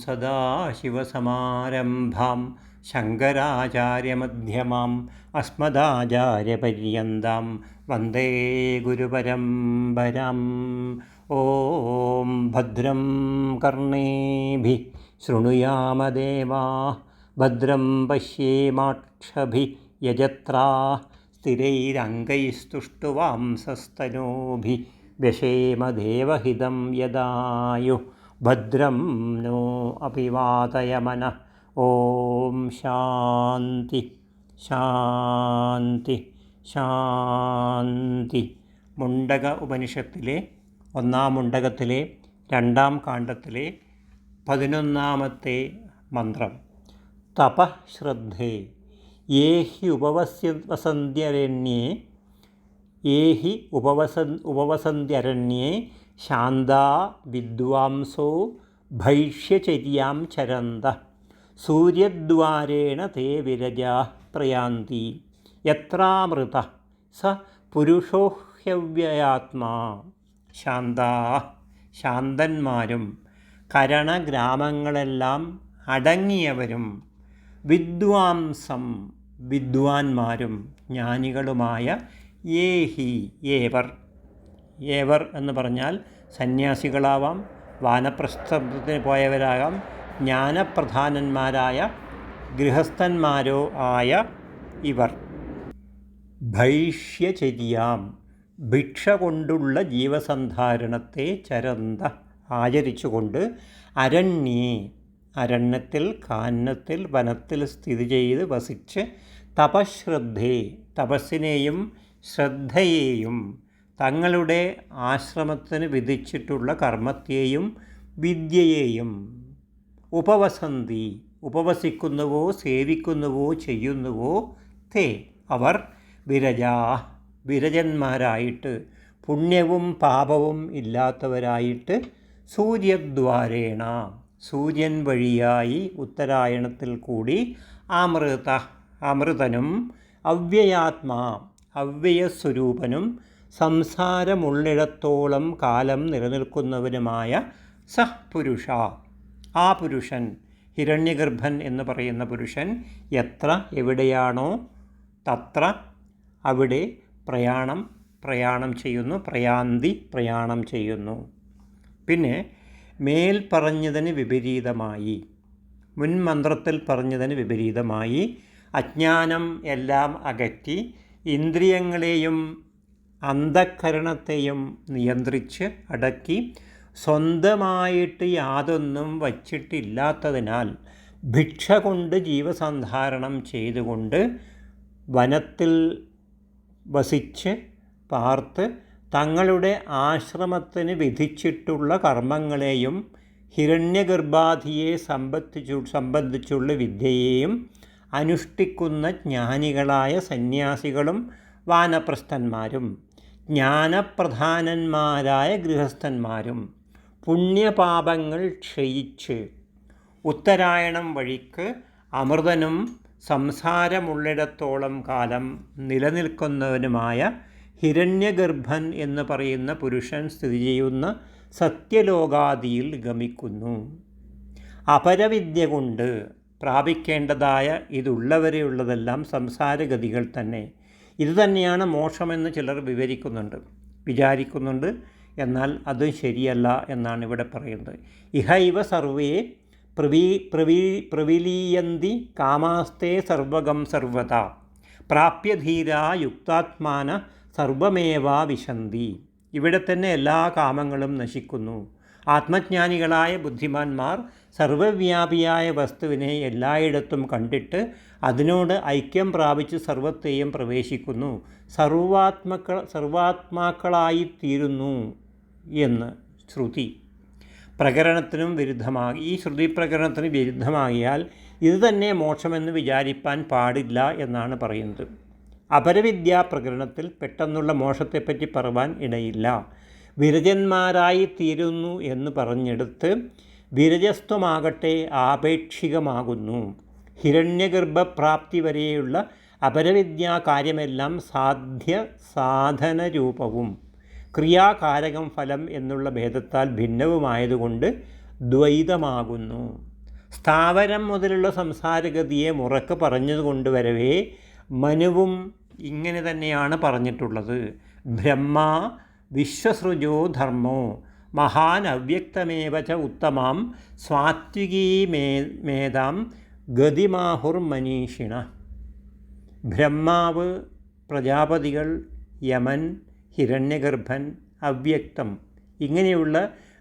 സദാശിവസമാരംഭാം ശങ്കരാചാര്യമധ്യമാം അസ്മദാചാര്യപര്യന്താം വന്ദേ ഗുരുപരമ്പരാം. ഓം ഭദ്രം കർണേഭിഃ ശൃണുയാമദേവാഃ ഭദ്രം പശ്യേമാക്ഷഭിഃ യജത്രാഃ സ്ഥിരൈരംഗൈസ്തുഷ്ടവാംസസ്തനൂഭിः വ്യശേമദേവഹിതം യദായുഃ ഭദ്രം no അഭിവാദയമനഃ. Om Shanti ശാന്തി ശാന്തി. മുണ്ടക ഉപനിഷത്തിലെ ഒന്നാം മുണ്ടകത്തിലെ രണ്ടാം കാണ്ഡത്തിലെ 11-ാമത്തെ മന്ത്രം. തപശ്രദ്ധേ യേഹി ഉപവസന്ത്യരണ്യേ ശാന്താ വിദ്വാംസോ ഭൈഷ്യചര്യാം ചരന്തഃ സൂര്യദ്വാരേണ തേ വിരജാഃ പ്രയാന്തി യത്രാമൃതഃ സ പുരുഷോ ഹ്യവ്യയാത്മാ. ശാന്താഃ ശാന്തന്മാരും കരണഗ്രാമങ്ങളെല്ലാം അടങ്ങിയവരും വിദ്വാംസം വിദ്വാൻമാരും ജ്ഞാനികളുമായ യേഹി ഏവർ എന്ന് പറഞ്ഞാൽ സന്യാസികളാവാം, വാനപ്രസ്ഥത്തിന് പോയവരാകാം, ജ്ഞാനപ്രധാനന്മാരായ ഗൃഹസ്ഥന്മാരോ ആയ ഇവർ ഭൈഷ്യചര്യാം ഭിക്ഷ കൊണ്ടുള്ള ജീവസന്ധാരണത്തെ ചരന്ത ആചരിച്ചുകൊണ്ട് അരണ്യേ അരണ്യത്തിൽ കാനനത്തിൽ വനത്തിൽ സ്ഥിതി ചെയ്ത് വസിച്ച് തപശ്രദ്ധേ തപസ്സിനെയും ശ്രദ്ധയെയും തങ്ങളുടെ ആശ്രമത്തിന് വിധിച്ചിട്ടുള്ള കർമ്മത്തെയും വിദ്യയെയും ഉപവസിക്കുന്നുവോ സേവിക്കുന്നുവോ ചെയ്യുന്നുവോ തേ അവർ വിരജന്മാരായിട്ട് പുണ്യവും പാപവും ഇല്ലാത്തവരായിട്ട് സൂര്യദ്വാരേണ സൂര്യൻ വഴിയായി ഉത്തരായണത്തിൽ കൂടി അമൃതനും അവ്യയാത്മാ അവ്യയസ്വരൂപനും സംസാരമുള്ളിടത്തോളം കാലം നിലനിൽക്കുന്നവനുമായ സഹ് പുരുഷ ആ പുരുഷൻ ഹിരണ്യഗർഭൻ എന്ന് പറയുന്ന പുരുഷൻ എത്ര എവിടെയാണോ തത്ര അവിടെ പ്രയാണം ചെയ്യുന്നു, പ്രയാണം ചെയ്യുന്നു. പിന്നെ മേൽ പറഞ്ഞതിന് വിപരീതമായി മുൻമന്ത്രത്തിൽ പറഞ്ഞതിന് വിപരീതമായി അജ്ഞാനം എല്ലാം അകറ്റി ഇന്ദ്രിയങ്ങളെയും അന്ധഃകരണത്തെയും നിയന്ത്രിച്ച് അടക്കി സ്വന്തമായിട്ട് യാതൊന്നും വച്ചിട്ടില്ലാത്തതിനാൽ ഭിക്ഷ കൊണ്ട് ജീവസന്ധാരണം ചെയ്തുകൊണ്ട് വനത്തിൽ വസിച്ച് പാർത്ത് തങ്ങളുടെ ആശ്രമത്തിന് വിധിച്ചിട്ടുള്ള കർമ്മങ്ങളെയും ഹിരണ്യഗർഭാധിയെ സംബന്ധിച്ചുള്ള വിദ്യയെയും അനുഷ്ഠിക്കുന്ന ജ്ഞാനികളായ സന്യാസികളും വാനപ്രസ്ഥന്മാരും ജ്ഞാനപ്രധാനന്മാരായ ഗൃഹസ്ഥന്മാരും പുണ്യപാപങ്ങൾ ക്ഷയിച്ച് ഉത്തരായണം വഴിക്ക് അമൃതനും സംസാരമുള്ളിടത്തോളം കാലം നിലനിൽക്കുന്നവനുമായ ഹിരണ്യഗർഭൻ എന്ന് പറയുന്ന പുരുഷൻ സ്ഥിതി ചെയ്യുന്ന സത്യലോകാദിയിൽ ഗമിക്കുന്നു. അപരവിദ്യ കൊണ്ട് പ്രാപിക്കേണ്ടതായ ഇതുള്ളവരെയുള്ളതെല്ലാം സംസാരഗതികൾ തന്നെ. ഇതുതന്നെയാണ് മോക്ഷമെന്ന് ചിലർ വിചാരിക്കുന്നുണ്ട്. എന്നാൽ അത് ശരിയല്ല എന്നാണ് ഇവിടെ പറയുന്നത്. ഇഹൈവ സർവേ പ്രവിലീയന്തി കാമാസ്തേ സർവഗം സർവതാ പ്രാപ്യധീരാ യുക്താത്മാന സർവമേവാ വിശന്തി. ഇവിടെ തന്നെ എല്ലാ കാമങ്ങളും നശിക്കുന്നു. ആത്മജ്ഞാനികളായ ബുദ്ധിമാന്മാർ സർവവ്യാപിയായ വസ്തുവിനെ എല്ലായിടത്തും കണ്ടിട്ട് അതിനോട് ഐക്യം പ്രാപിച്ച് സർവത്തെയും പ്രവേശിക്കുന്നു, സർവാത്മാക്കളായിത്തീരുന്നു എന്ന് ശ്രുതി പ്രകരണത്തിനും വിരുദ്ധമാകി ഈ ശ്രുതി പ്രകരണത്തിന് വിരുദ്ധമാകിയാൽ ഇത് തന്നെ മോക്ഷമെന്ന് വിചാരിപ്പാൻ പാടില്ല എന്നാണ് പറയുന്നത്. അപരവിദ്യാ പ്രകരണത്തിൽ പെട്ടെന്നുള്ള മോക്ഷത്തെപ്പറ്റി പറയുവാൻ ഇടയില്ല. വിരജന്മാരായി തീരുന്നു എന്ന് പറഞ്ഞെടുത്ത് വിരജസ്ത്വമാകട്ടെ ആപേക്ഷികമാകുന്നു. ഹിരണ്യഗർഭപ്രാപ്തി വരെയുള്ള അപരവിദ്യാ കാര്യമെല്ലാം സാധനരൂപവും ക്രിയാകാരകം ഫലം എന്നുള്ള ഭേദത്താൽ ഭിന്നവുമായതുകൊണ്ട് ദ്വൈതമാകുന്നു. സ്ഥാവരം മുതലുള്ള സംസാരഗതിയെ മുറക്ക് പറഞ്ഞുകൊണ്ട് വരവേ മനുവും ഇങ്ങനെ തന്നെയാണ് പറഞ്ഞിട്ടുള്ളത്. ബ്രഹ്മ വിശ്വസൃജോ ധർമ്മോ മഹാൻ അവ്യക്തമേവ ച ഉത്തമാം സ്വാത്വികീമേതാം ഗതിമാഹുർമനീഷിണ. ബ്രഹ്മാവ്, പ്രജാപതികൾ, യമൻ, ഹിരണ്യഗർഭൻ, അവ്യക്തം ഇങ്ങനെയുള്ള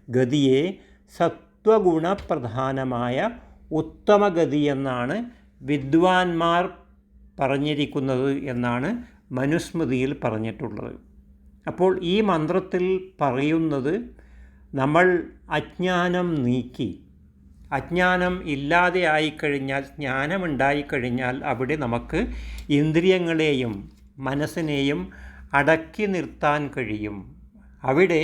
ഗതിയെ സത്വഗുണപ്രധാനമായ ഉത്തമഗതി എന്നാണ് വിദ്വാൻമാർ പറഞ്ഞിരിക്കുന്നത് എന്നാണ് മനുസ്മൃതിയിൽ പറഞ്ഞിട്ടുള്ളത്. അപ്പോൾ ഈ മന്ത്രത്തിൽ പറയുന്നത് നമ്മൾ അജ്ഞാനം നീക്കി, അജ്ഞാനം ഇല്ലാതെ ആയിക്കഴിഞ്ഞാൽ, ജ്ഞാനമുണ്ടായിക്കഴിഞ്ഞാൽ അവിടെ നമുക്ക് ഇന്ദ്രിയങ്ങളെയും മനസ്സിനെയും അടക്കി നിർത്താൻ കഴിയും. അവിടെ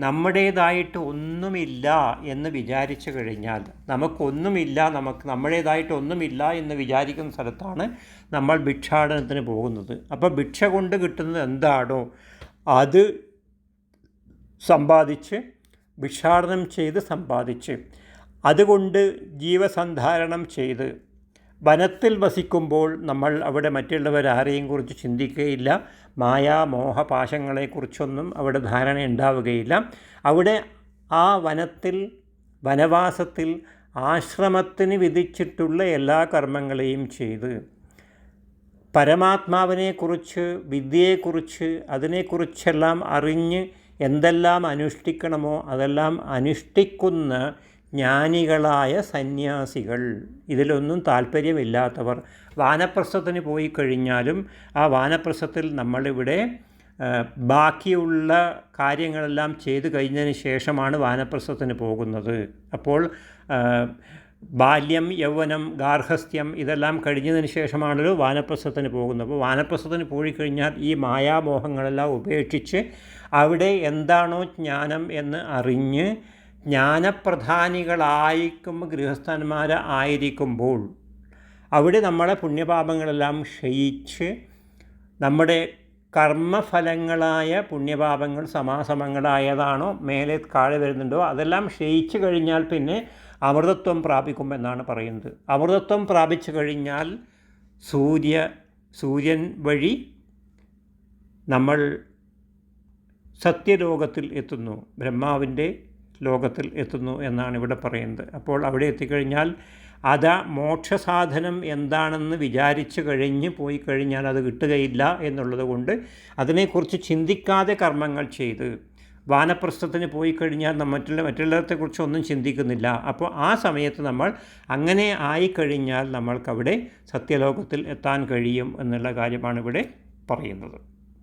നമ്മുടേതായിട്ട് ഒന്നുമില്ല എന്ന് വിചാരിച്ചു കഴിഞ്ഞാൽ, നമ്മുടേതായിട്ട് ഒന്നുമില്ല എന്ന് വിചാരിക്കുന്ന സ്ഥലത്താണ് നമ്മൾ ഭിക്ഷാടനത്തിന് പോകുന്നത്. അപ്പോൾ ഭിക്ഷ കൊണ്ട് കിട്ടുന്നത് എന്താണോ അത് സമ്പാദിച്ച്, ഭിക്ഷാടനം ചെയ്ത് സമ്പാദിച്ച്, അതുകൊണ്ട് ജീവസന്ധാരണം ചെയ്ത് വനത്തിൽ വസിക്കുമ്പോൾ നമ്മൾ അവിടെ മറ്റുള്ളവരാരെയും കുറിച്ച് ചിന്തിക്കുകയില്ല. മായാമോഹപാശങ്ങളെക്കുറിച്ചൊന്നും അവിടെ ധാരണ ഉണ്ടാവുകയില്ല. അവിടെ ആ വനവാസത്തിൽ ആശ്രമത്തിന് വിധിച്ചിട്ടുള്ള എല്ലാ കർമ്മങ്ങളെയും ചെയ്ത് പരമാത്മാവിനെക്കുറിച്ച്, വിദ്യയെക്കുറിച്ച്, അതിനെക്കുറിച്ചെല്ലാം അറിഞ്ഞ് എന്തെല്ലാം അനുഷ്ഠിക്കണമോ അതെല്ലാം അനുഷ്ഠിക്കുന്ന ജ്ഞാനികളായ സന്യാസികൾ, ഇതിലൊന്നും താല്പര്യമില്ലാത്തവർ. വാനപ്രസ്ഥത്തിന് പോയി കഴിഞ്ഞാലും ആ വാനപ്രസ്ഥത്തിൽ നമ്മളിവിടെ ബാക്കിയുള്ള കാര്യങ്ങളെല്ലാം ചെയ്തു കഴിഞ്ഞതിന് ശേഷമാണ് വാനപ്രസ്ഥത്തിന് പോകുന്നത്. അപ്പോൾ ബാല്യം, യൗവനം, ഗാർഹസ്ഥ്യം ഇതെല്ലാം കഴിഞ്ഞതിന് ശേഷമാണല്ലോ വാനപ്രസ്ഥത്തിന് പോകുന്നത്. അപ്പോൾ വാനപ്രസ്ഥത്തിന് പോയി കഴിഞ്ഞാൽ ഈ മായാമോഹങ്ങളെല്ലാം ഉപേക്ഷിച്ച് അവിടെ എന്താണോ ജ്ഞാനം എന്ന് അറിഞ്ഞ് ജ്ഞാനപ്രധാനികളായിരിക്കുമ്പോൾ, ഗൃഹസ്ഥന്മാർ ആയിരിക്കുമ്പോൾ അവിടെ നമ്മളെ പുണ്യപാപങ്ങളെല്ലാം ക്ഷയിച്ച് നമ്മുടെ കർമ്മഫലങ്ങളായ പുണ്യപാപങ്ങൾ സമാസമങ്ങളായതാണോ മേലെ താഴെ വരുന്നുണ്ടോ അതെല്ലാം ക്ഷയിച്ചു കഴിഞ്ഞാൽ പിന്നെ അമൃതത്വം പ്രാപിക്കുമെന്നാണ് പറയുന്നത്. അമൃതത്വം പ്രാപിച്ചു കഴിഞ്ഞാൽ സൂര്യൻ വഴി നമ്മൾ സത്യലോകത്തിൽ എത്തുന്നു, ബ്രഹ്മാവിൻ്റെ ലോകത്തിൽ എത്തുന്നു എന്നാണ് ഇവിടെ പറയുന്നത്. അപ്പോൾ അവിടെ എത്തിക്കഴിഞ്ഞാൽ മോക്ഷസാധനം എന്താണെന്ന് വിചാരിച്ചു പോയി കഴിഞ്ഞാൽ അത് കിട്ടുകയില്ല എന്നുള്ളത് കൊണ്ട് അതിനെക്കുറിച്ച് ചിന്തിക്കാതെ കർമ്മങ്ങൾ ചെയ്ത് വാനപ്രസ്ഥത്തിന് പോയി കഴിഞ്ഞാൽ മറ്റുള്ളവരെക്കുറിച്ചൊന്നും ചിന്തിക്കുന്നില്ല. അപ്പോൾ ആ സമയത്ത് നമ്മൾ അങ്ങനെ ആയിക്കഴിഞ്ഞാൽ നമ്മൾക്കവിടെ സത്യലോകത്തിൽ എത്താൻ കഴിയും എന്നുള്ള കാര്യമാണ് ഇവിടെ പറയുന്നത്.